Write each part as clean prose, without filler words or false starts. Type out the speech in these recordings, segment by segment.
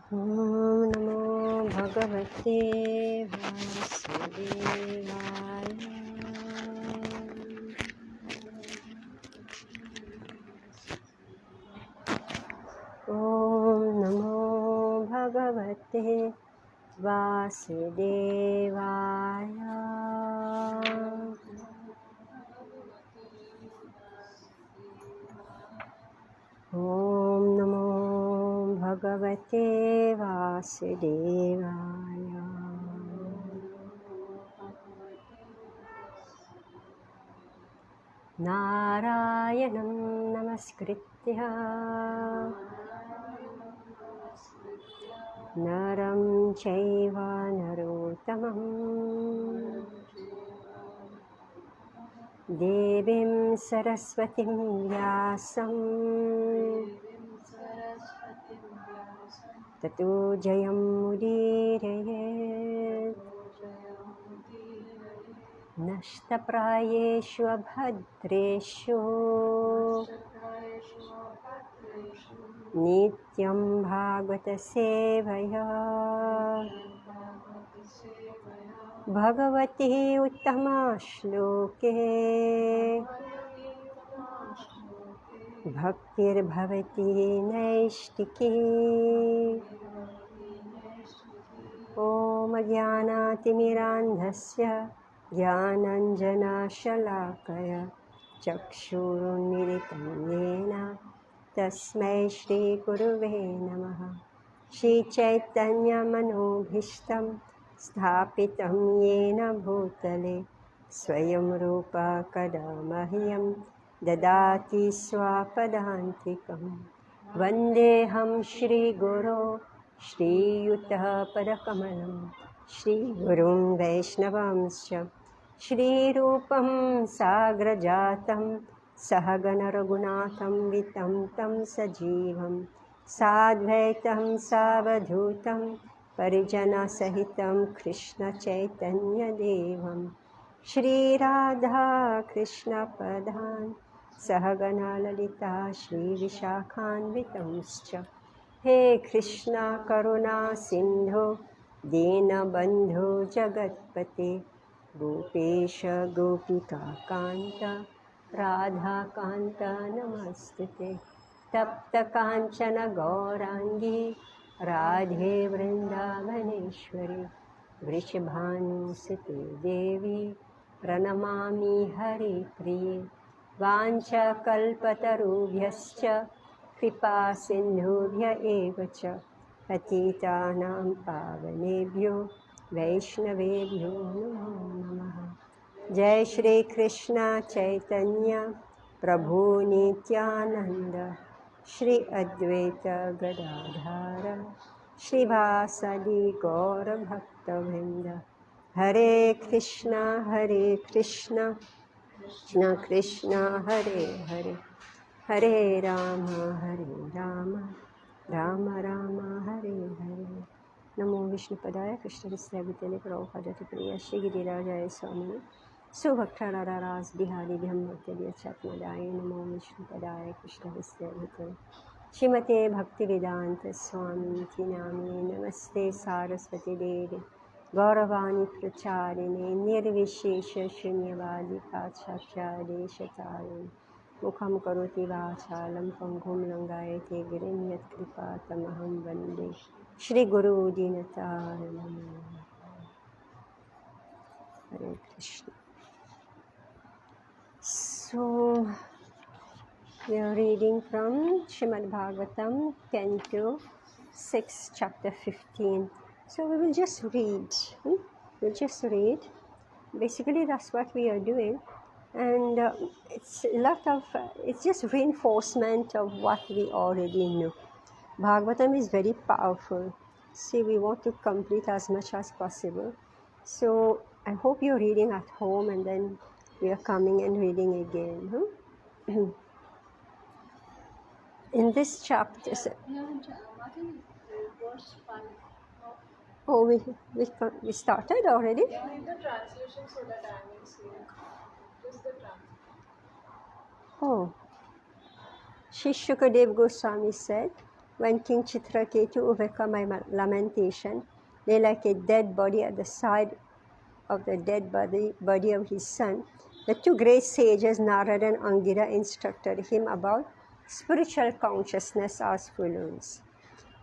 ॐ नमो भगवते वासुदेवाय। ॐ नमो भगवते वासुदेवाय। ॐ नमो भगवते वासुदेवाय। नारायणं नमस्कृत्य नरं चैव नरोत्तमं देवीं सरस्वतीं व्यासं ततो जयमुदीरयेत्। नष्टप्रायेषु अभद्रेषु नित्यं भागवतसेवया भगवती उत्तमा श्लोके भक्तिर्भवति नैष्टिकी। ॐ ज्ञानातिमिरान्धस्य ज्ञानाञ्जनशलाकया चक्षुरुन्मीलितं येन तस्मै श्रीगुरुवे नमः। श्रीचैतन्यमनोभीष्टं स्थापितं येन भूतले स्वयं रूपा कदा मह्यं ददाति स्वापदान्तिकं। वन्देऽहं श्रीगुरो श्रीयुतपदकमलं श्रीगुरुं वैष्णवांश्च श्रीरूपं साग्रजातं सहगणरघुनाथं वितं तं सजीवं साद्वैतं सावधूतं परिजनसहितं कृष्णचैतन्यदेवं श्रीराधा कृष्णपदान् सहगणा ललिता श्रीविशाखान्वितंश्च। हे कृष्णा करुणा सिन्धो दीनबन्धो जगत्पते गोपेश गोपिकान्त राधाकान्त नमस्तुते। तप्तकाञ्चन गौराङ्गी राधे वृन्दावनेश्वरी वृषभानुसुते देवी प्रणमामि हरिप्रिये। वाञ्छकल्पतरुभ्यश्च कृपा सिन्धुभ्य एव च पतितानां पावनेभ्यो वैष्णवेभ्यो नमो नमः। जय श्री कृष्ण चैतन्य प्रभु नित्यानंद श्री अद्वैत गदाधर श्रीवासदि गौर भक्तवृंद। हरे कृष्णा कृष्ण कृष्ण हरे हरे, हरे राम राम राम हरे हरे। नमो विष्णुपदाय कृष्णविद्यालय प्रभुपाद प्रिय श्री गिरिराजाय स्वामी सुभक्तरास बिहारी ब्रह्मचर्य नमो विष्णुपदाय कृष्णविद्यालय श्रीमते भक्तिवेदांत स्वामी की नामे। नमस्ते सारस्वती देवी गौरवाणी प्रचारिणे निर्विशेष शून्यवादी पाश्चात्यादेशतारिणे मुखं करोति वाचालं पंगुं लंघयते गिरिं यत्कृपातमहं वन्दे श्रीगुरु दीनतारिणं। हरे Krishna. So we are reading from Srimad Bhagavatam, Canto 6, Chapter 15. So we will just read. We'll just read. Basically, that's what we are doing. And it's a lot of, it's just reinforcement of what we already know. Bhagavatam is very powerful. See, we want to complete as much as possible. So I hope you're reading at home and then we are coming and reading again. In this chapter, oh, we started already? Yeah, in the translation so that I will see. Just the translation. Oh, Shri Shukadev Goswami said, when King Chitraketu overcome my lamentation, lay like a dead body at the side of the dead body of his son, the two great sages, Narada and Angira, instructed him about spiritual consciousness as follows.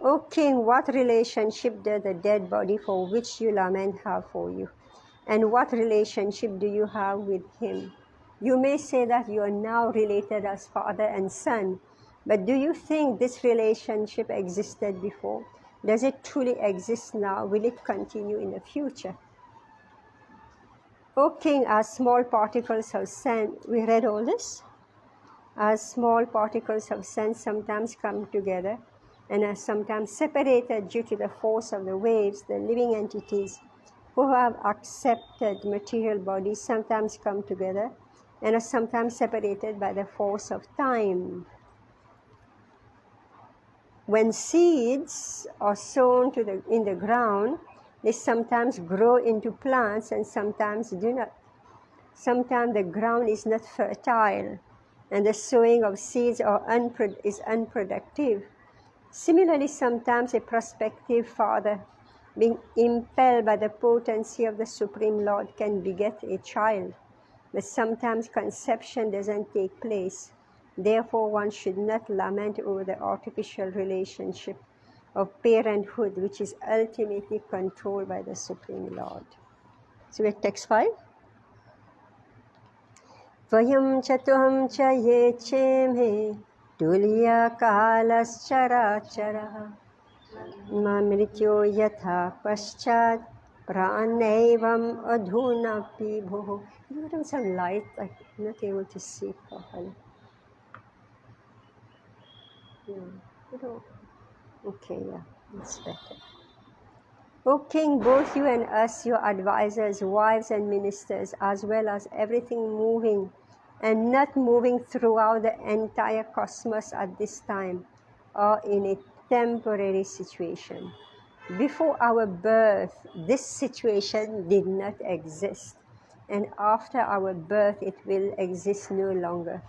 O king, what relationship does the dead body for which you lament have for you? And what relationship do you have with him? You may say that you are now related as father and son, but do you think this relationship existed before? Does it truly exist now? Will it continue in the future? O king, as small particles of sand, we read all this? As small particles of sand sometimes come together and are sometimes separated due to the force of the waves, the living entities who have accepted material bodies sometimes come together and are sometimes separated by the force of time. When seeds are sown in the ground, they sometimes grow into plants and sometimes do not. Sometimes the ground is not fertile and the sowing of seeds is unproductive. Similarly, sometimes a prospective father, being impelled by the potency of the Supreme Lord, can beget a child, but sometimes conception doesn't take place. Therefore, one should not lament over the artificial relationship of parenthood, which is ultimately controlled by the Supreme Lord. So we're at text 5. Vayam chatuham cha ye cheme tulya kalascharachara mamrityo yatha paschat pranaivam adhuna pibho. You give them some light, I'm not able to see properly. Okay, yeah, that's better. O king, both you and us, your advisors, wives and ministers, as well as everything moving and not moving throughout the entire cosmos at this time, are in a temporary situation. Before our birth, this situation did not exist, and after our birth, it will exist no longer.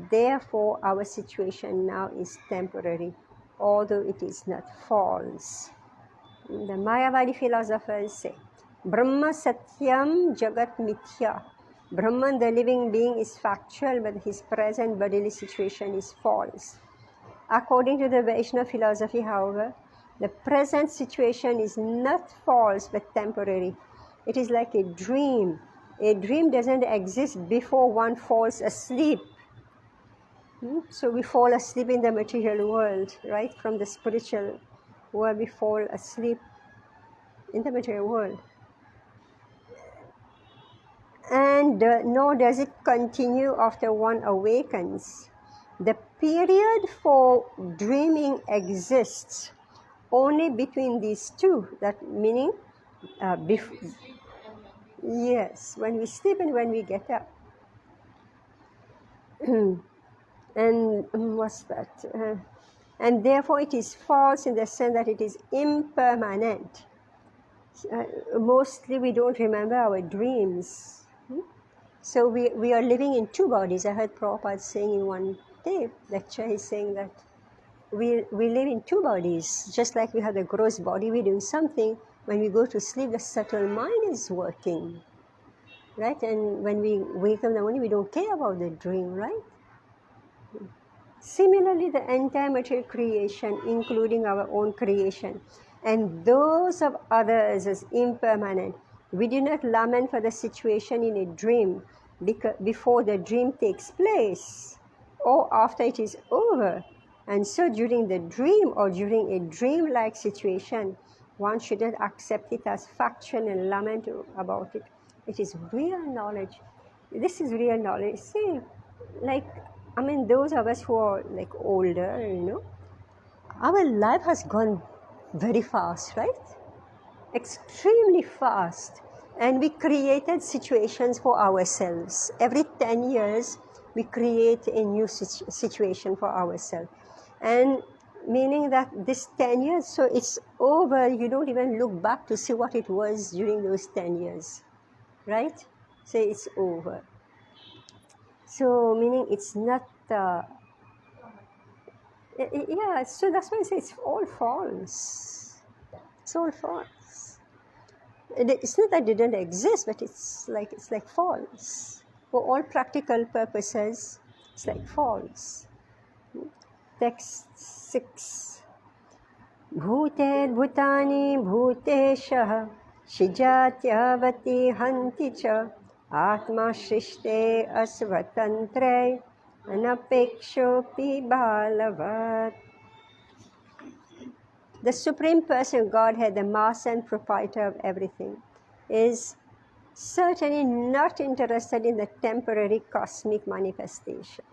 Therefore, our situation now is temporary, although it is not false. The Mayavadi philosophers say, Brahma Satyam Jagat Mithya. Brahman, the living being, is factual, but his present bodily situation is false. According to the Vaishnava philosophy, however, the present situation is not false but temporary. It is like a dream. A dream doesn't exist before one falls asleep. So we fall asleep in the material world, right? From the spiritual world, we fall asleep in the material world. And nor does it continue after one awakens. The period for dreaming exists only between these two. That meaning, yes, when we sleep and when we get up. And what's that? And therefore, it is false in the sense that it is impermanent. Mostly, we don't remember our dreams. So we are living in two bodies. I heard Prabhupada saying in one lecture, he's saying that we live in two bodies. Just like we have the gross body, we're doing something. When we go to sleep, the subtle mind is working, right? And when we wake up in the morning, we don't care about the dream, right? Similarly, the entire material creation, including our own creation, and those of others is impermanent. We do not lament for the situation in a dream before the dream takes place or after it is over. And so during the dream or during a dream-like situation, one shouldn't accept it as factual and lament about it. It is real knowledge. This is real knowledge. See, those of us who are like older, our life has gone very fast, right? Extremely fast. And we created situations for ourselves. Every 10 years, we create a new situation for ourselves. And meaning that this 10 years, so it's over, you don't even look back to see what it was during those 10 years, right? So it's over. So meaning it's not Yeah, so that's why I say it's all false. It's all false. It's not that it didn't exist, but it's like false. For all practical purposes, it's like false. Text 6. भूतेर्भूतानि भूतेशः शिजात्यवति हन्ति च आत्मा सृष्टे अस्वतन्त्रे अनपेक्षोऽपि बालवत्. The Supreme Person, Godhead, the Master and Proprietor of everything, is certainly not interested in the temporary cosmic manifestation.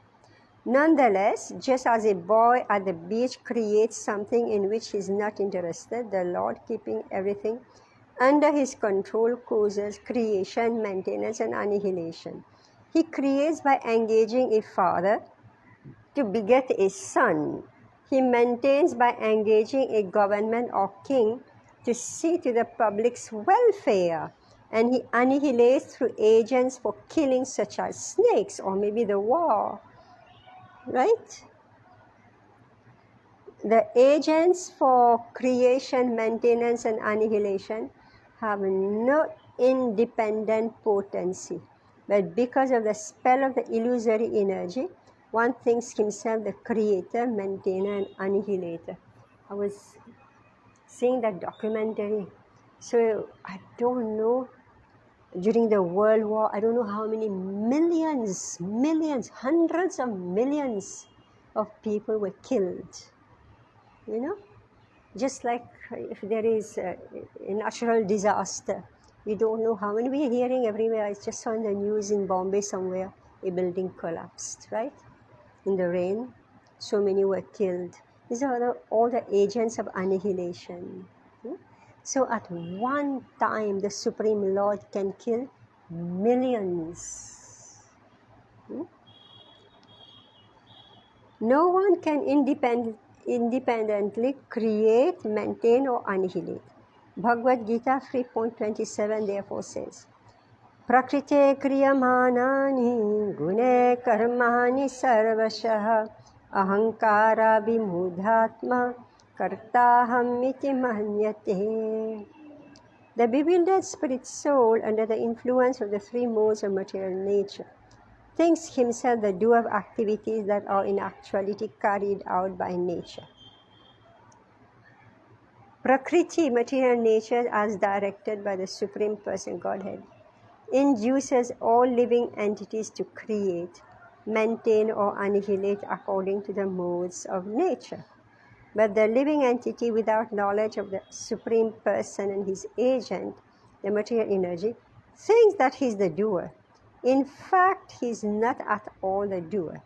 Nonetheless, just as a boy at the beach creates something in which he is not interested, the Lord, keeping everything under his control, causes creation, maintenance, and annihilation. He creates by engaging a father to beget a son. He maintains by engaging a government or king to see to the public's welfare. And he annihilates through agents for killing, such as snakes or maybe the war. Right? The agents for creation, maintenance, and annihilation have no independent potency, but because of the spell of the illusory energy, one thinks himself the creator, maintainer, and annihilator. I was seeing that documentary, so I don't know, during the World War, I don't know how many millions, hundreds of millions of people were killed. You know, just like if there is a natural disaster, we don't know how many. We are hearing everywhere. I just saw in the news in Bombay somewhere, a building collapsed, right? In the rain, so many were killed. These are all the agents of annihilation. So at one time, the Supreme Lord can kill millions. No one can independently create, maintain, or annihilate. Bhagavad Gita 3.27 therefore says, Prakrite kriyamanani gune karmani sarvashah ahankara vimudhatma kartaham iti manyate. The bewildered spirit soul, under the influence of the three modes of material nature, thinks himself the doer of activities that are in actuality carried out by nature. Prakriti, material nature, as directed by the Supreme Person Godhead, induces all living entities to create, maintain, or annihilate according to the modes of nature. But the living entity, without knowledge of the Supreme Person and his agent, the material energy, thinks that he is the doer. In fact, he is not at all the doer.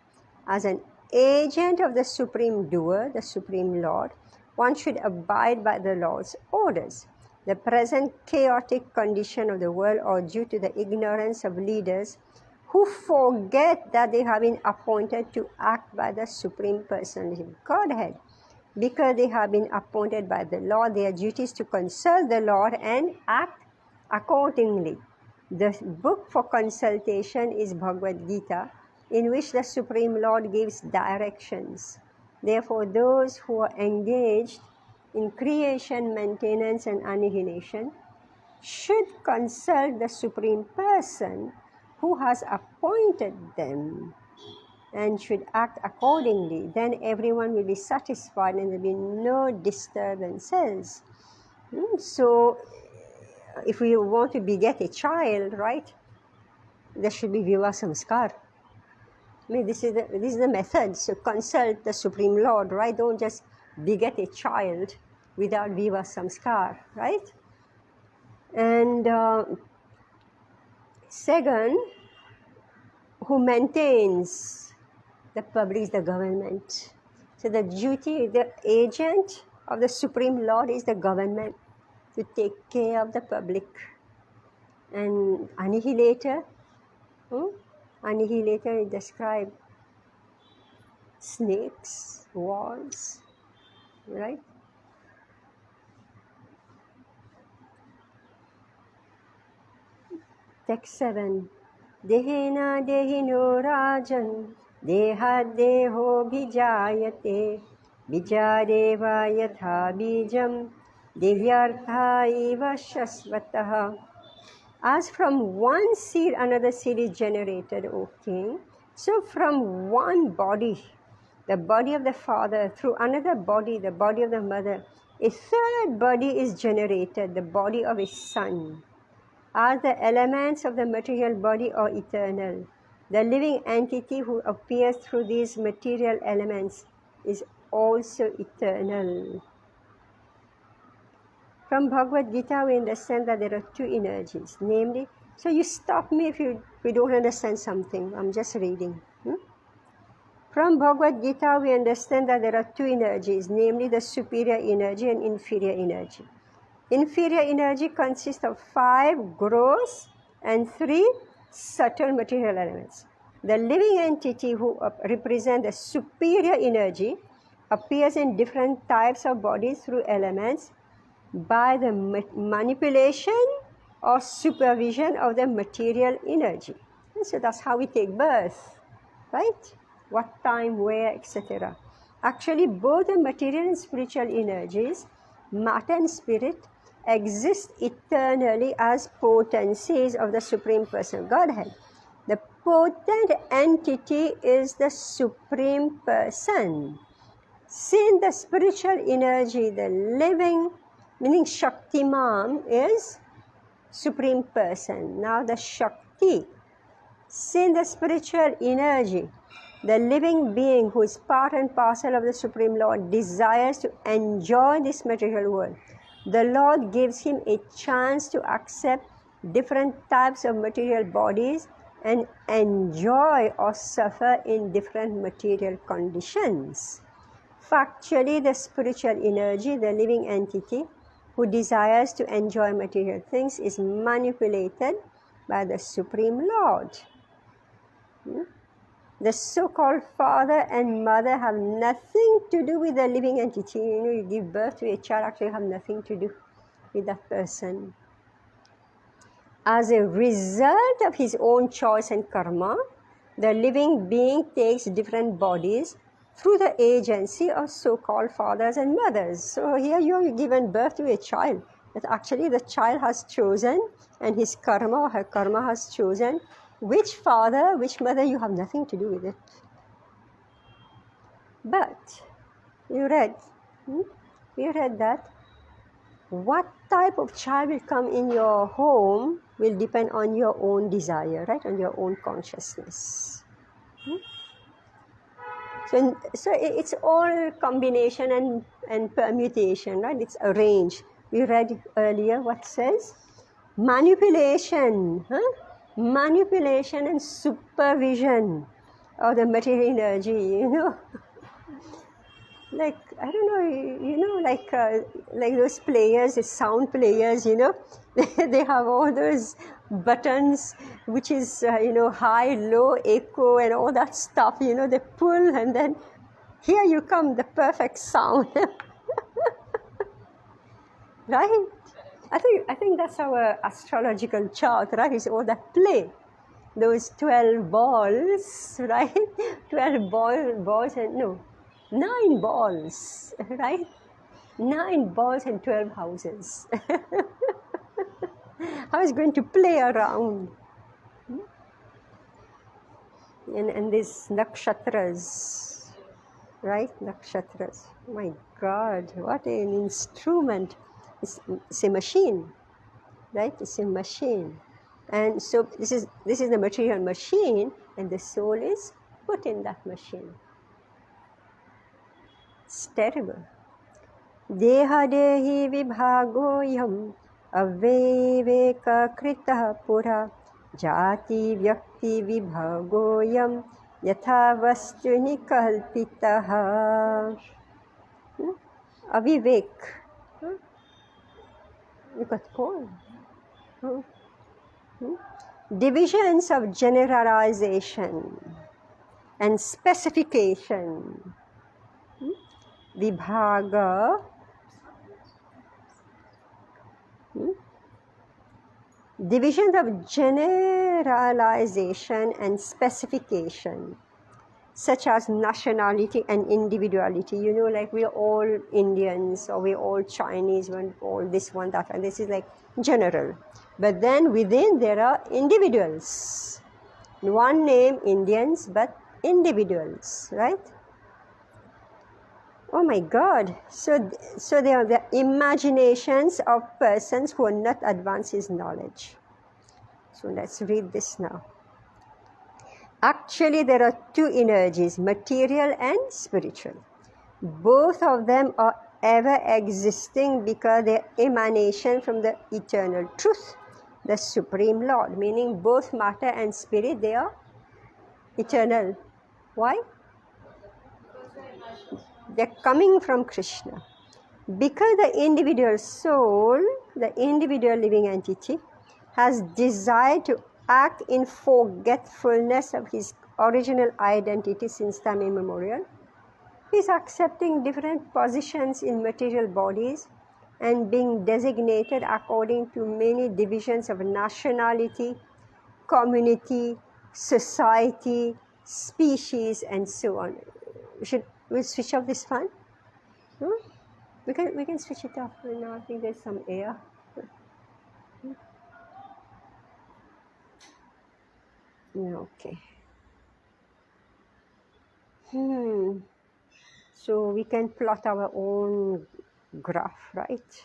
As an agent of the Supreme Doer, the Supreme Lord, one should abide by the Lord's orders. The present chaotic condition of the world are due to the ignorance of leaders who forget that they have been appointed to act by the Supreme Personality of Godhead. Because they have been appointed by the Lord, their duty is to consult the Lord and act accordingly. The book for consultation is Bhagavad Gita, in which the Supreme Lord gives directions. Therefore, those who are engaged in creation, maintenance, and annihilation should consult the Supreme Person who has appointed them and should act accordingly. Then everyone will be satisfied and there will be no disturbances. So, if we want to beget a child, right, there should be Viva Samskar. I mean, this is the method. So consult the Supreme Lord, right? Don't just beget a child without Viva Samskar, right? And second, who maintains the public is the government. So the duty, the agent of the Supreme Lord is the government to take care of the public. And annihilator, annihilator is described snakes, wars, right? Text 7. Dehena dehino rajan deha deho bhijayate Bijadeva yatha bijam divyartha iva shasvataha. As from one seed another seed is generated, O king, so from one body, the body of the father, through another body, the body of the mother, a third body is generated, the body of his son. As the elements of the material body are eternal, the living entity who appears through these material elements is also eternal. From Bhagavad Gita, we understand that there are two energies, namely, so you stop me if you don't understand something. I'm just reading. From Bhagavad Gita, we understand that there are two energies, namely the superior energy and inferior energy. Inferior energy consists of 5 gross and 3 subtle material elements. The living entity who represents the superior energy appears in different types of bodies through elements by the manipulation or supervision of the material energy. And so that's how we take birth, right? What time, where, etc. Actually, both the material and spiritual energies, matter and spirit, exist eternally as potencies of the Supreme Person, Godhead. The potent entity is the Supreme Person. Since the spiritual energy, the living, meaning Shaktiman, is Supreme Person. Now the Shakti, since the spiritual energy, the living being who is part and parcel of the Supreme Lord, desires to enjoy this material world, the Lord gives him a chance to accept different types of material bodies and enjoy or suffer in different material conditions. Factually, the spiritual energy, the living entity who desires to enjoy material things, is manipulated by the Supreme Lord. The so-called father and mother have nothing to do with the living entity. You give birth to a child, actually have nothing to do with that person. As a result of his own choice and karma, the living being takes different bodies through the agency of so-called fathers and mothers. So here you are given birth to a child, but actually the child has chosen, and his karma or her karma has chosen which father, which mother. You have nothing to do with it. But we read that what type of child will come in your home will depend on your own desire, right? On your own consciousness. So it's all combination and permutation, right? It's arranged. We read earlier what says? Manipulation and supervision of the material energy, like, I don't know, like those players, the sound players, they have all those buttons, which is, high, low, echo, and all that stuff, they pull, and then here you come, the perfect sound. Right? I think that's our astrological chart, right? It's all that play. Those 12 balls, right? 12 balls and, no, 9 balls, right? 9 balls and 12 houses. How is going to play around? And these nakshatras, right? Nakshatras. My God, what an instrument. It's a machine, right? It's a machine. And so this is the material machine, and the soul is put in that machine. It's terrible. Deha dehi vibhagoyam avveveka kritah pura jati vyakti vibhagoyam yatha vastuni kalpitaha. Avivek. You got cold. Divisions of generalization and specification. Vibhaga. Divisions of generalization and specification. such as nationality and individuality. You know, like we're all Indians or we're all Chinese, one, all this one, that one. This is like general. But then within there are individuals. One name, Indians, but individuals, right? Oh my God. So they are the imaginations of persons who are not advanced in knowledge. So let's read this now. Actually, there are two energies, material and spiritual. Both of them are ever existing because they are emanation from the eternal truth, the Supreme Lord, meaning both matter and spirit, they are eternal. Why? They're coming from Krishna. Because the individual soul, the individual living entity, has desired to act in forgetfulness of his original identity since time immemorial, he is accepting different positions in material bodies and being designated according to many divisions of nationality, community, society, species, and so on. We'll switch off this fan? No? We can switch it off right now. I think there's some air. Yeah, okay. So we can plot our own graph, right?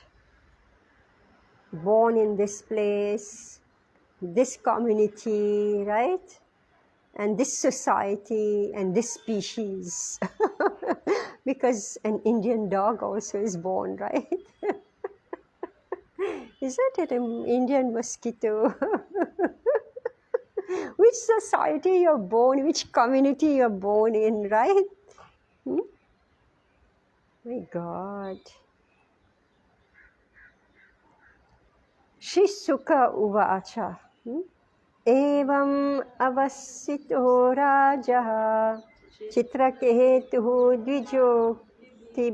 Born in this place, this community, right? And this society and this species. Because an Indian dog also is born, right? Isn't it an Indian mosquito? Which society you're born, which community you're born in, right? My God. Shri Sukha Uvacha. Evam avasito raja chitraketuhu dvijokti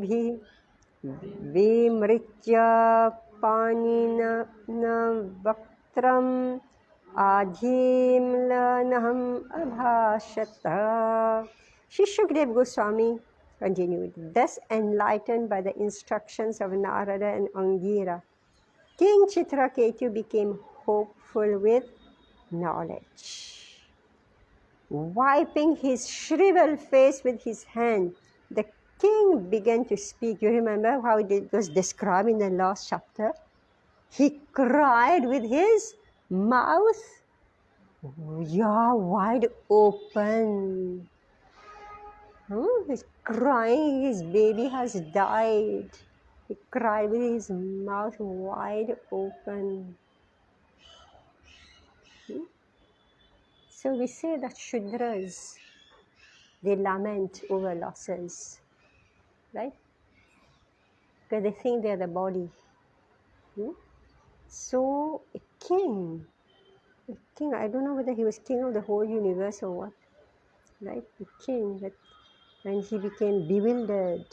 vimritya panina vaktram adhim lanaham abhashata. Shri Shukdev Goswami continued, thus enlightened by the instructions of Narada and Angira, King Chitraketu became hopeful with knowledge. Wiping his shriveled face with his hand, the king began to speak. You remember how it was described in the last chapter? He cried with his mouth wide open. He's crying, his baby has died. He cried with his mouth wide open. So we say that Shudras, they lament over losses, right? Because they think they are the body. So a king, I don't know whether he was king of the whole universe or what, right? The king, that when he became bewildered,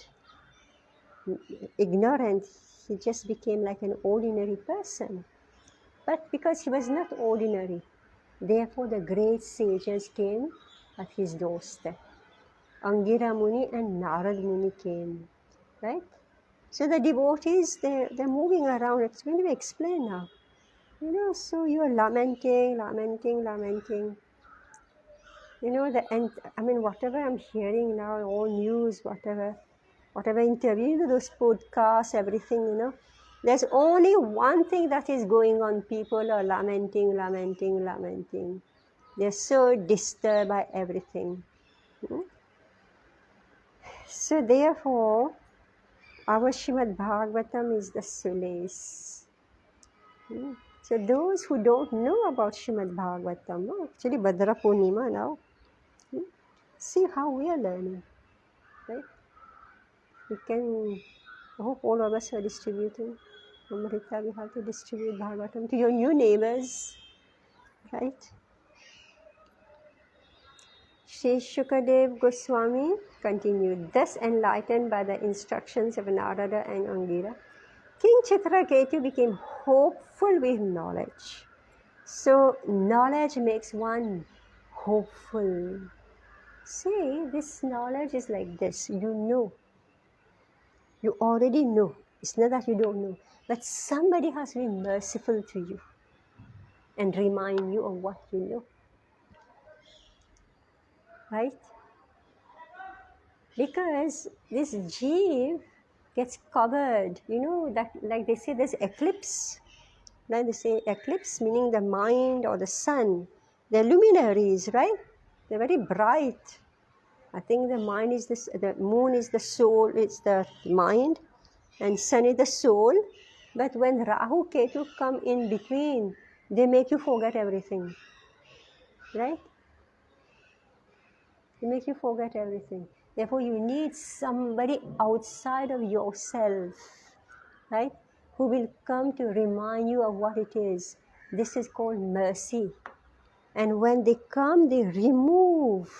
ignorant, he just became like an ordinary person. But because he was not ordinary, therefore the great sages came at his doorstep. Angira Muni and Narad Muni came, right? So the devotees, they're moving around. It's going to be explained now. So you are lamenting. Whatever I'm hearing now, all news, whatever interview, those podcasts, everything, there's only one thing that is going on. People are lamenting. They're so disturbed by everything. So therefore, our Srimad Bhagavatam is the solace. So those who don't know about Srimad Bhagavatam, actually Bhadra Purnima now, see how we are learning, right? I hope all of us are distributing. Amrita, we have to distribute Bhagavatam to your new neighbors, right? Shri Shukadev Goswami continued, thus enlightened by the instructions of Narada and Angira, King Chitraketu became hopeful with knowledge. So knowledge makes one hopeful. See, this knowledge is like this. You know. You already know. It's not that you don't know. But somebody has been merciful to you and remind you of what you know. Right? Because this jeev gets covered. You know, that like they say there's eclipse. Like they say eclipse meaning the mind or the sun. They're luminaries, right? They're very bright. I think the mind is this, the moon is the soul, it's the mind, and sun is the soul. But when Rahu Ketu come in between, they make you forget everything. Right? They make you forget everything. Therefore, you need somebody outside of yourself, right? Who will come to remind you of what it is. This is called mercy. And when they come, they remove.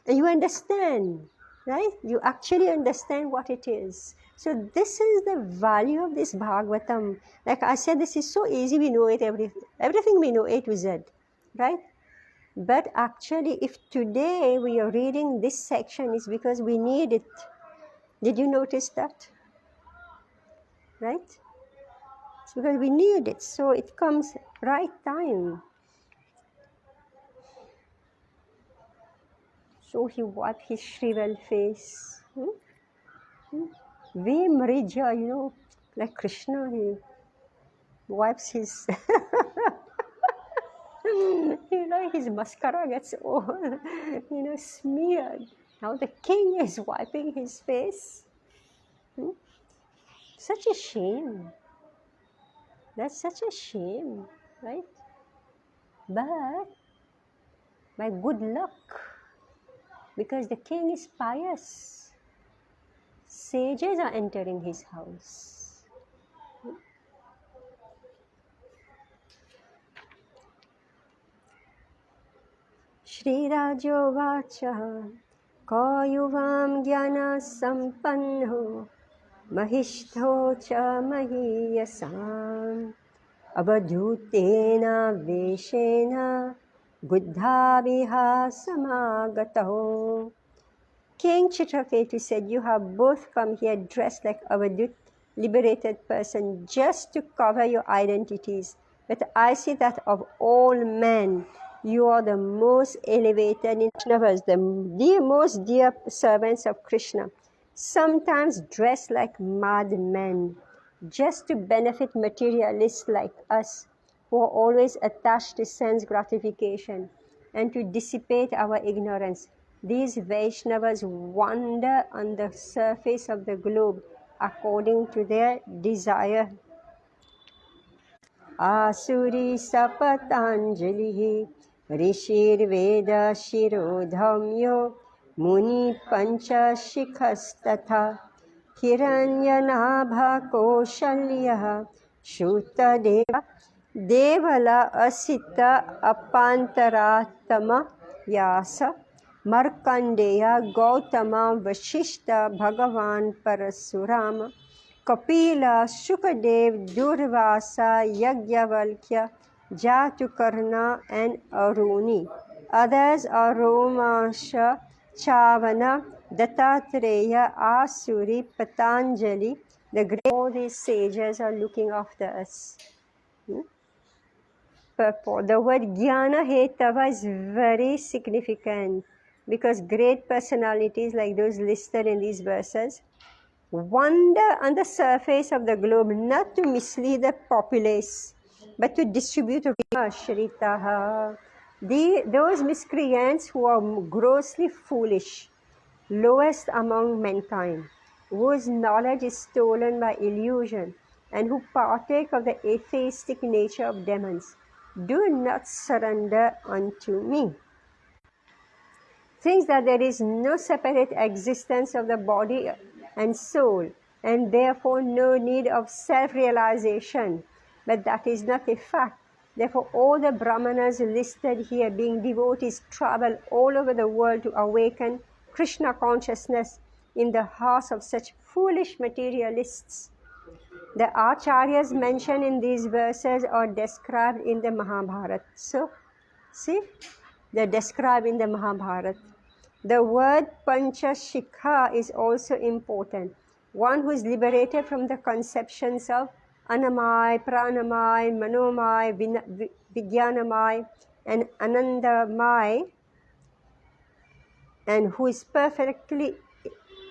And you understand, right? You actually understand what it is. So this is the value of this Bhagavatam. Like I said, this is so easy, we know it, everything we know A to Z, right? But actually, if today we are reading this section, it's because we need it. Did you notice that? Right? It's because we need it. So it comes right time. So he wiped his shriveled face. Vemrija, you know, like Krishna, he wipes his, you know, his mascara gets all, you know, smeared. Now the king is wiping his face. Such a shame. That's such a shame, right? But by good luck, because the king is pious, sages are entering his house. Shri Rajo Vacha Kayuvam Jnana Sampanno Mahishto Cha Mahiyasam Abadhutena Veshena Buddhaviha Samagataho. King Chitraketu said, you have both come here dressed like Avadhut, liberated person, just to cover your identities. But I see that of all men, you are the most elevated in Vaishnavas, the most dear servants of Krishna, sometimes dressed like madmen, just to benefit materialists like us, who are always attached to sense gratification, and to dissipate our ignorance. These Vaishnavas wander on the surface of the globe according to their desire. Asuri Sapatanjali Rishir Veda Shirodhamyo Muni Pancha Shikhastatha Hiranyanabha Koshalya Shutadeva Devala Asita Apantaratama Vyasa Markandeya Gautama Vashishta Bhagavan Parasurama Kapila Shukadev Durvasa Yagyavalkya Jatukarna and Aruni. Others are Romasha, Chavana, Dattatreya, Asuri, Patanjali. The great, all these sages are looking after us. Purport. The word Jnana Hetava is very significant because great personalities like those listed in these verses wander on the surface of the globe not to mislead the populace but to distribute Shritaha. Those miscreants who are grossly foolish, lowest among mankind, whose knowledge is stolen by illusion, and who partake of the atheistic nature of demons, do not surrender unto me. Thinks that there is no separate existence of the body and soul, and therefore no need of self-realization. But that is not a fact. Therefore, all the Brahmanas listed here, being devotees, travel all over the world to awaken Krishna consciousness in the hearts of such foolish materialists. The acharyas mentioned in these verses are described in the Mahabharata. So, see, they're described in the Mahabharata. The word Panchashikha is also important. One who is liberated from the conceptions of Anamai, Pranamai, Manomai, Vijnanamai, and Anandamai, and who is perfectly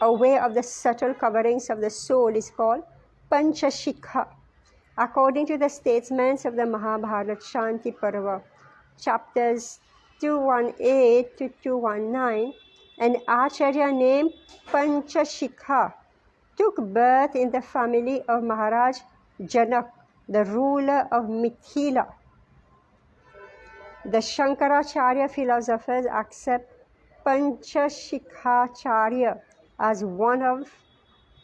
aware of the subtle coverings of the soul is called Panchashikha. According to the statements of the Mahabharata Shanti Parva, chapters 218 to 219, an Acharya named Panchashikha took birth in the family of Maharaj Janak, the ruler of Mithila. The Shankaracharya philosophers accept Panchashikhacharya as one of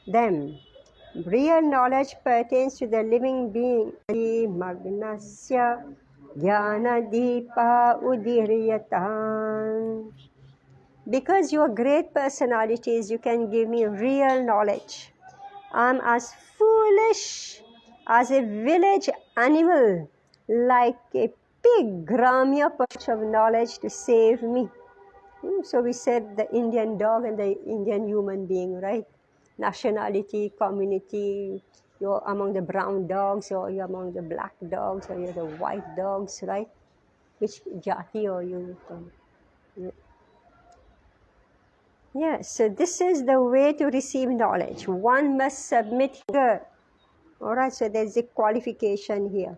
them. Real knowledge pertains to the living being. Magnasya Jnana-dipa udiryatam. Because you are great personalities, you can give me real knowledge. I'm as foolish as a village animal, like a pig. Gramya push of knowledge to save me. So we said the Indian dog and the Indian human being, right? Nationality, community, you're among the brown dogs, or you're among the black dogs, or you're the white dogs, right? Which jati are you from? Yes, so this is the way to receive knowledge. One must submit here. Alright, so there's a qualification here.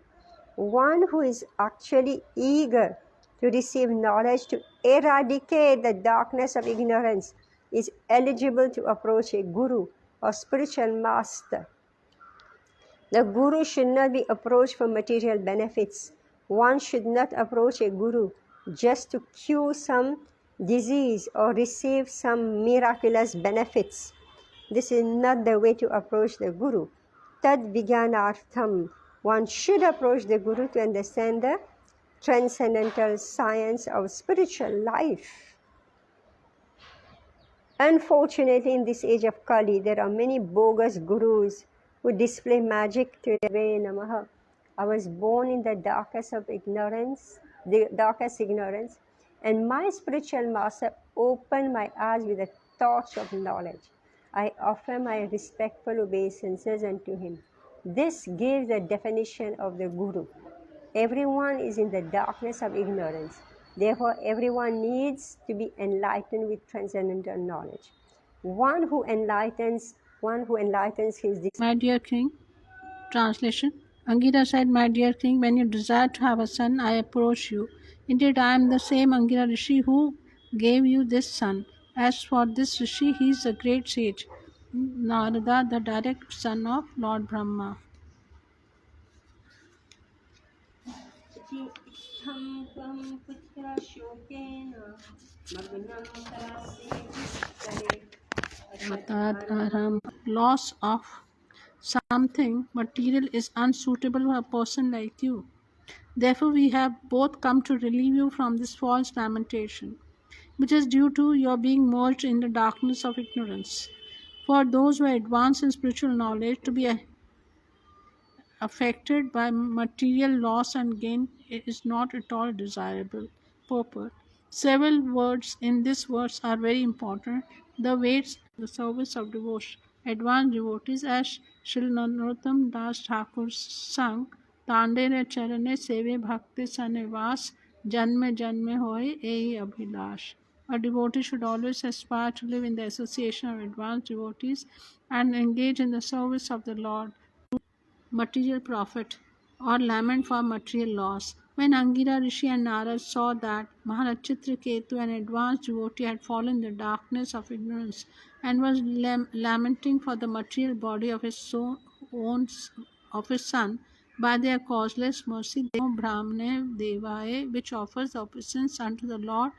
One who is actually eager to receive knowledge, to eradicate the darkness of ignorance, is eligible to approach a guru or spiritual master. The guru should not be approached for material benefits. One should not approach a guru just to cure some disease or receive some miraculous benefits. This is not the way to approach the guru. Tad vijnanartham. One should approach the guru to understand the transcendental science of spiritual life. Unfortunately, in this age of Kali, there are many bogus gurus who display magic to the way Namaha. I was born in the darkest of ignorance, and my spiritual master opened my eyes with a torch of knowledge. I offer my respectful obeisances unto him. This gives the definition of the guru. Everyone is in the darkness of ignorance. Therefore, everyone needs to be enlightened with transcendental knowledge. One who enlightens his. My dear king, translation. Angira said, My dear king, when you desire to have a son, I approach you. Indeed, I am the same Angira Rishi who gave you this son. As for this Rishi, he is a great sage, Narada, the direct son of Lord Brahma. Loss of something material is unsuitable for a person like you. Therefore, we have both come to relieve you from this false lamentation, which is due to your being merged in the darkness of ignorance. For those who are advanced in spiritual knowledge, to be affected by material loss and gain is not at all desirable purpose. Several words in this verse are very important. The weights, the service of devotion. Advanced devotees, as Shri Narottam Das Thakur sang, Tandere Charane Seve Bhakti Sanivas, Janme Janme Hoy Ei Abhilash. A devotee should always aspire to live in the association of advanced devotees and engage in the service of the Lord. Material profit or lament for material loss. When Angira Rishi and Narad saw that Maharaj Chitraketu, an advanced devotee, had fallen in the darkness of ignorance and was lamenting for the material body of his son, by their causeless mercy, they Brahmane Devaye, which offers obeisance unto the Lord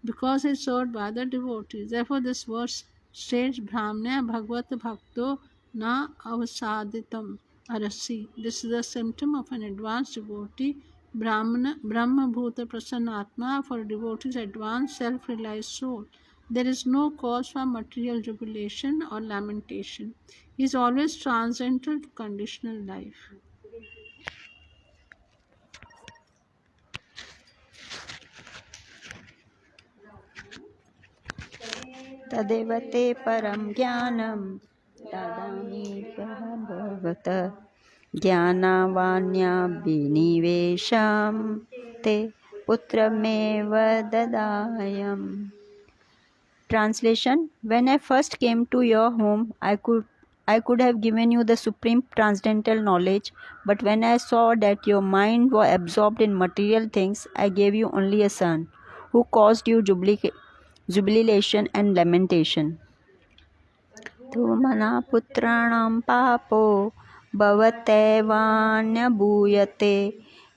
because he is served by the devotees. Therefore, this verse states Brahmane Bhagavad Bhakto na avasaditam arasi. This is a symptom of an advanced devotee. Brahma Bhuta Prasannatma, for a devotee's advanced self-realized soul. There is no cause for material jubilation or lamentation. He is always transcendental to conditional life. तदेव ते परं ज्ञानं ददामि भगवत ज्ञानावान्याभिनिवेशं ते पुत्रमेव ददायम्. Translation: When I first came to your home, I could have given you the supreme transcendental knowledge, but when I saw that your mind was absorbed in material things, I gave you only a son, who caused you jubilation and lamentation. Tu mana putranam papo bhavatevanyabhuyate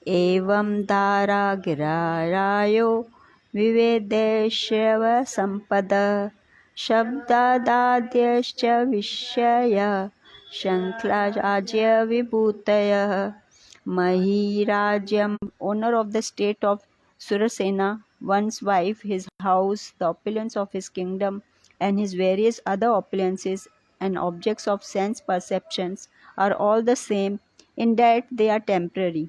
evam daragirarayo vivedeshava sampada shabdadadyascha vishaya shanklajya vibhutaya mahirajyam. Owner of the state of Surasena, one's wife, his house, the opulence of his kingdom, and his various other opulences and objects of sense perceptions are all the same in that they are temporary.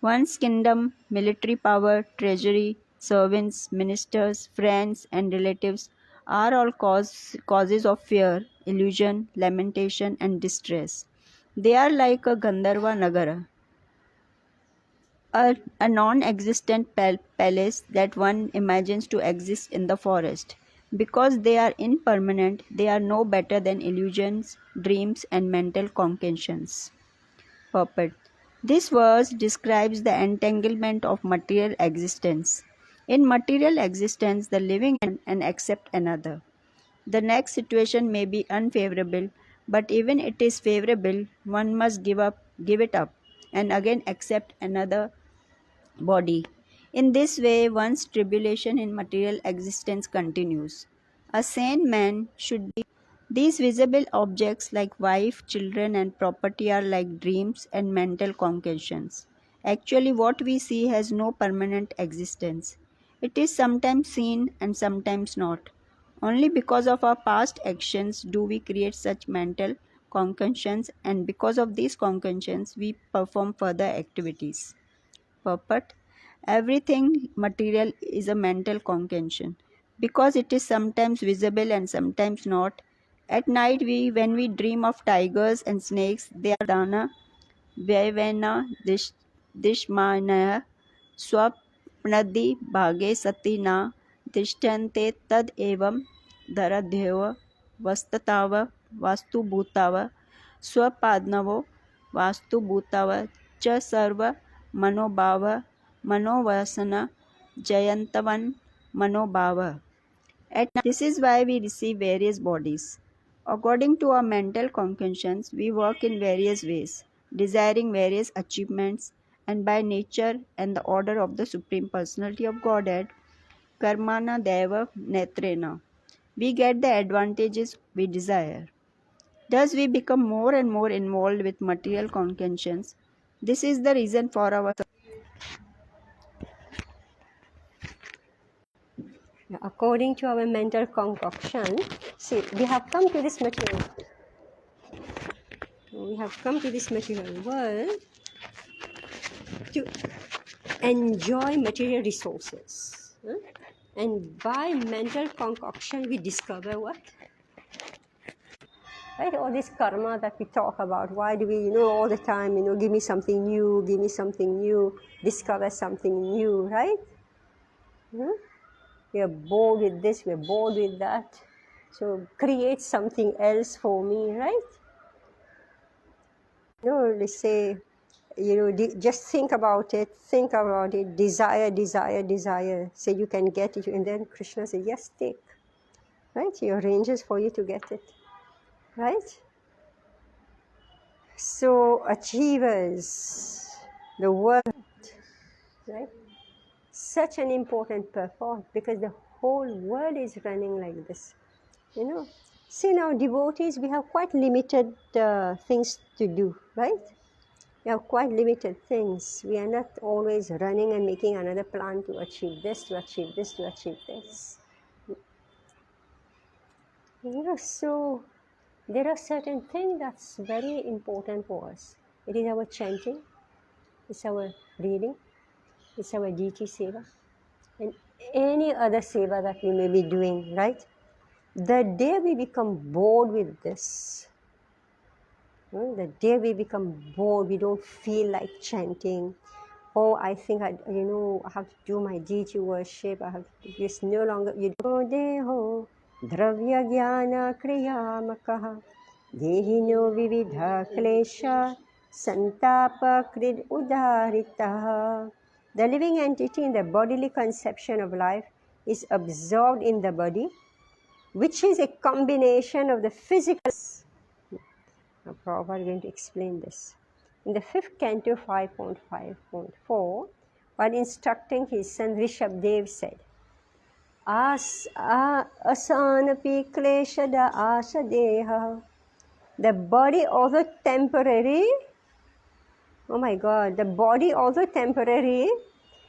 One's kingdom, military power, treasury, servants, ministers, friends, and relatives are all causes of fear, illusion, lamentation, and distress. They are like a Gandharva Nagara, a non-existent palace that one imagines to exist in the forest. Because they are impermanent, they are no better than illusions, dreams, and mental concoctions. Purport. This verse describes the entanglement of material existence. In material existence, the living and accept another. The next situation may be unfavorable, but even it is favorable, one must give it up, and again accept another body. In this way, one's tribulation in material existence continues. A sane man should be. These visible objects like wife, children, and property are like dreams and mental concoctions. Actually, what we see has no permanent existence. It is sometimes seen and sometimes not. Only because of our past actions do we create such mental concoctions, and because of these concoctions, we perform further activities. Purport. Everything material is a mental concoction. Because it is sometimes visible and sometimes not. At night, when we dream of tigers and snakes, they are dana, vaivena, dishmanaya, swapnadi bhage sati na, dishtante tad evam, dharadhyeva, vastatava, vastu bhutava, swapadnavo, vastu bhutava, cha sarva, manobhava, manovasana, jayantavan, manobhava. This is why we receive various bodies. According to our mental concoctions, we work in various ways, desiring various achievements, and by nature and the order of the Supreme Personality of Godhead, Karmana Deva Netrena, we get the advantages we desire. Thus, we become more and more involved with material concoctions. This is the reason for our According to our mental concoction, see, we have come to this material. We have come to this material world to enjoy material resources. And by mental concoction, we discover what? Right? All this karma that we talk about. Why do we, all the time, give me something new, discover something new, right? We are bored with this, we are bored with that. So create something else for me, right? Let's say, just think about it, desire. Say you can get it, and then Krishna says, yes, take. Right? He arranges for you to get it. Right? So achievers, the world, right? Such an important purport because the whole world is running like this. See now, devotees, we have quite limited things to do, right? We have quite limited things. We are not always running and making another plan to achieve this, to achieve this, to achieve this. So there are certain things that's very important for us. It is our chanting, it's our reading, it's our deity seva, and any other seva that we may be doing, right? The day we become bored with this, the day we become bored, we don't feel like chanting. Oh, I think I have to do my deity worship. I have to. It's no longer you do deho dravya jnana kriyamakaha dehino vividha klesha santapa krid udaritaha. The living entity in the bodily conception of life is absorbed in the body, which is a combination of the physical. Now, Prabhupada is going to explain this. In the 5th canto 5.5.4, while instructing his son Rishabdev said, asanapi kleshada asadeha. The body, although temporary, oh my God, the body, although temporary,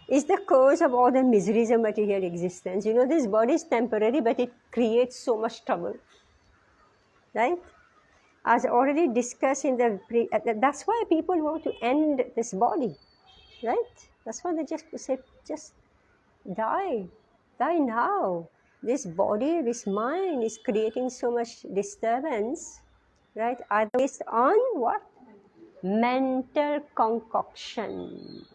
is the cause of all the miseries of material existence. You know, this body is temporary, but it creates so much trouble. Right? As already discussed in the that's why people want to end this body, right? That's why they just say, just die now. This body, this mind is creating so much disturbance, right? Are based on what? Mental concoction.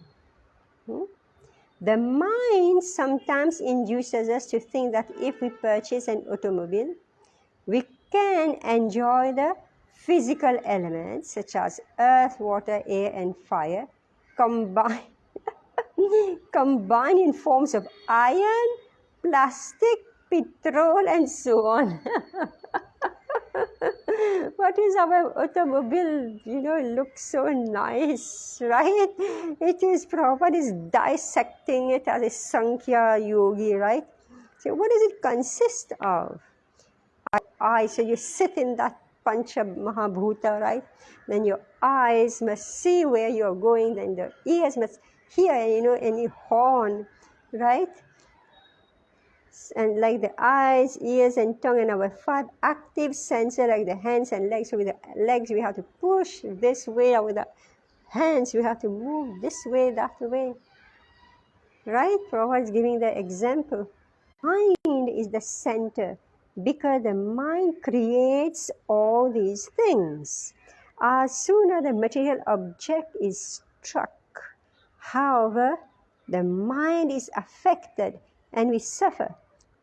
The mind sometimes induces us to think that if we purchase an automobile, we can enjoy the physical elements such as earth, water, air, and fire combined in forms of iron, plastic, petrol, and so on. What is our automobile? It looks so nice, right? It is Prabhupada is dissecting it as a Sankhya yogi, right? So what does it consist of? Eyes. So you sit in that Pancha Mahabhuta, right? Then your eyes must see where you're going, then the ears must hear, any horn, right? And like the eyes, ears, and tongue, and our 5 active senses, like the hands and legs. So with the legs, we have to push this way, or with the hands, we have to move this way, that way. Right? Prabhupada is giving the example. Mind is the center, because the mind creates all these things. As soon as the material object is struck, however, the mind is affected and we suffer.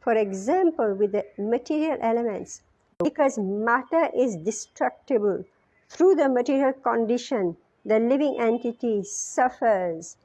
For example, with the material elements, because matter is destructible, through the material condition, the living entity suffers.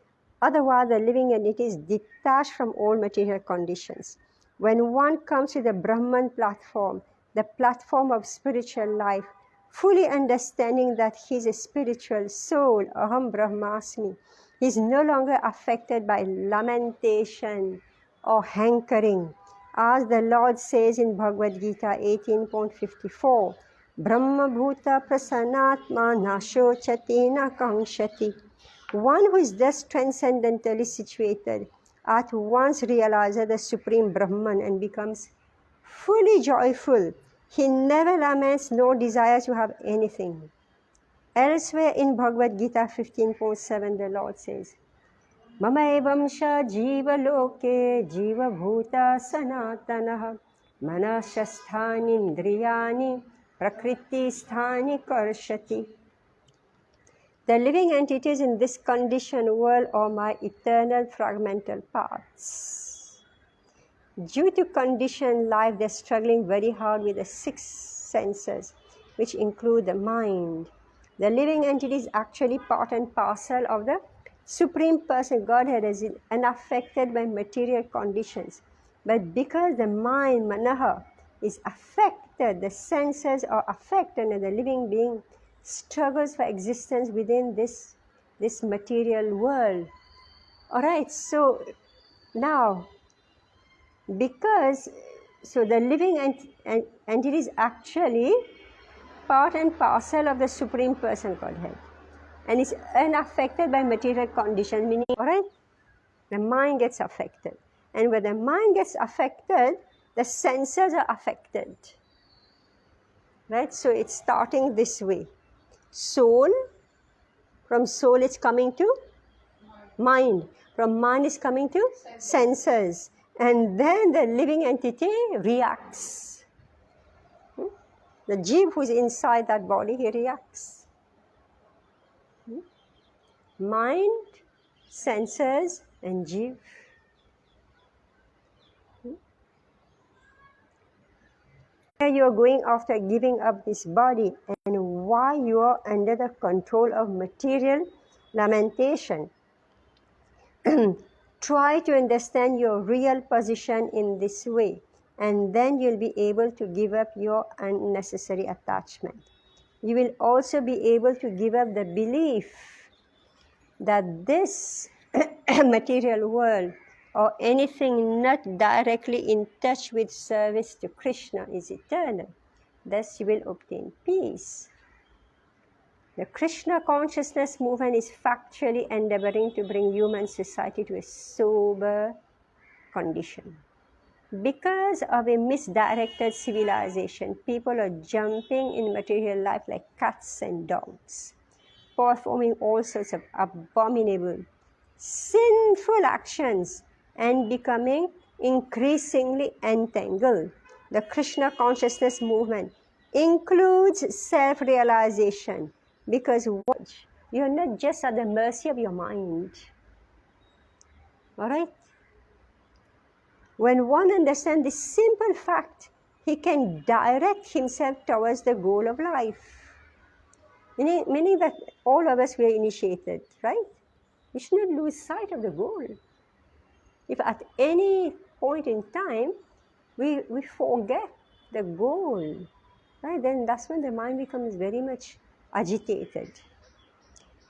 Otherwise, the living entity is detached from all material conditions. When one comes to the Brahman platform, the platform of spiritual life, fully understanding that he is a spiritual soul, Aham Brahmasmi, he is no longer affected by lamentation or hankering. As the Lord says in Bhagavad Gita 18.54, Brahma Bhuta Prasanatma Nashochati na Kangshati. One who is thus transcendentally situated at once realizes the Supreme Brahman and becomes fully joyful. He never laments nor desires to have anything. Elsewhere in Bhagavad Gita 15.7, the Lord says, Mama evamsha jiva loke jiva bhuta sanatanaha manashasthani indriyani prakriti sthani karshati. The living entities in this conditioned world are my eternal fragmental parts. Due to conditioned life, they're struggling very hard with the 6 senses, which include the mind. The living entity is actually part and parcel of the Supreme Person, Godhead, is unaffected by material conditions. But because the mind, manaha, is affected, the senses are affected, and the living being struggles for existence within this material world. All right, so now, so the living entity is actually part and parcel of the Supreme Person, Godhead, and is unaffected by material conditions, meaning, all right, the mind gets affected. And when the mind gets affected, the senses are affected. Right? So it's starting this way. Soul, from soul it's coming to mind. From mind is coming to senses. And then the living entity reacts. The jiv who's inside that body, he reacts. Mind, senses, and jiv. You are going after giving up this body, and why you are under the control of material lamentation. Try to understand your real position in this way, and then you'll be able to give up your unnecessary attachment. You will also be able to give up the belief that this material world or anything not directly in touch with service to Krishna is eternal. Thus you will obtain peace. The Krishna consciousness movement is factually endeavoring to bring human society to a sober condition. Because of a misdirected civilization, people are jumping in material life like cats and dogs, performing all sorts of abominable, sinful actions and becoming increasingly entangled. The Krishna consciousness movement includes self-realization, because you're not just at the mercy of your mind. All right? When one understands this simple fact, he can direct himself towards the goal of life. Meaning that all of us were initiated, right? We should not lose sight of the goal. If at any point in time we forget the goal, right, then that's when the mind becomes very much agitated.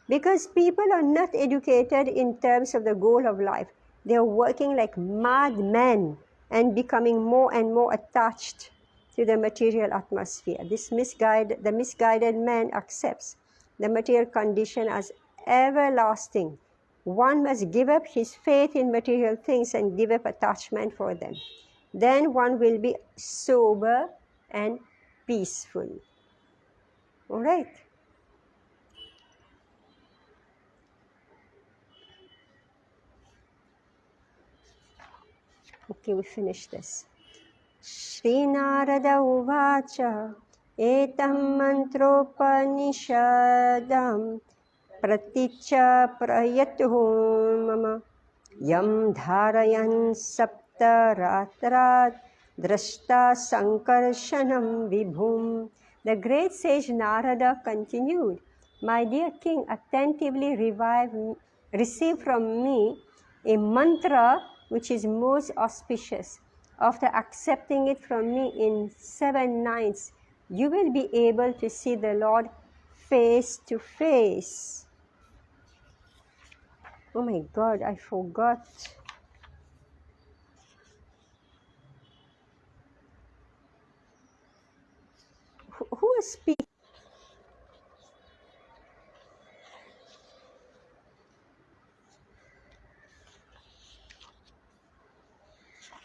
Because people are not educated in terms of the goal of life. They are working like madmen and becoming more and more attached to the material atmosphere. The misguided man accepts the material condition as everlasting. One must give up his faith in material things and give up attachment for them. Then one will be sober and peaceful. All right? Okay, we finish this. Shri Narada Uvacha Etam Mantropanishadam Praticha Prayatuhum Mama Yam Dharayan Sapta Ratrat Drashta Sankarshanam Vibhum. The great sage Narada continued, My dear king, attentively receive from me a mantra which is most auspicious. After accepting it from me in 7 nights, you will be able to see the Lord face to face. Oh my God, I forgot. Who was speaking?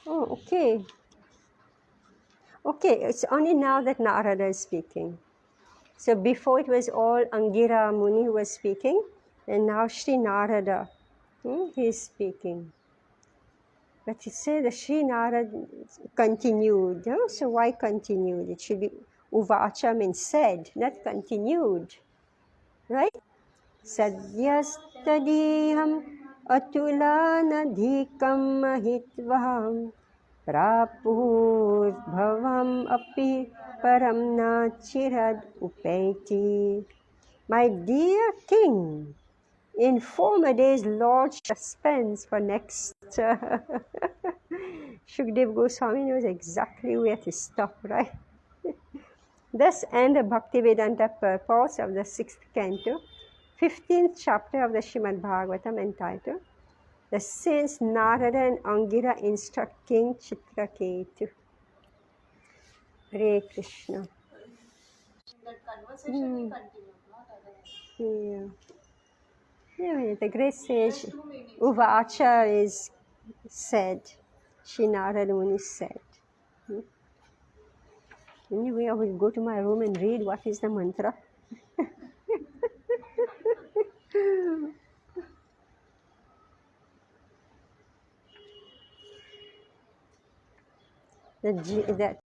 Oh, okay. Okay, it's only now that Narada is speaking. So before it was all Angira Muni who was speaking, and now Sri Narada, he is speaking. But he said that Sri Narada continued. So why continued? It should be Uvacha means said, not continued. Right? Sadyastadiham atulanadhikam mahitvam prapudbhavam api param na chirad upeti. My dear king, in former days, Lord suspense for next. Shukdev Goswami knows exactly where to stop, right? Thus end the Bhaktivedanta purpose of the 6th canto, 15th chapter of the Srimad Bhagavatam, entitled The Saints Narada and Angira Instruct King Chitraketu. Hare Krishna. That conversation we continued, not otherwise. Yeah, the great sage There's two meanings. Uvacha is said, Sri Narada Muni said. Anyway, I will go to my room and read what is the mantra. That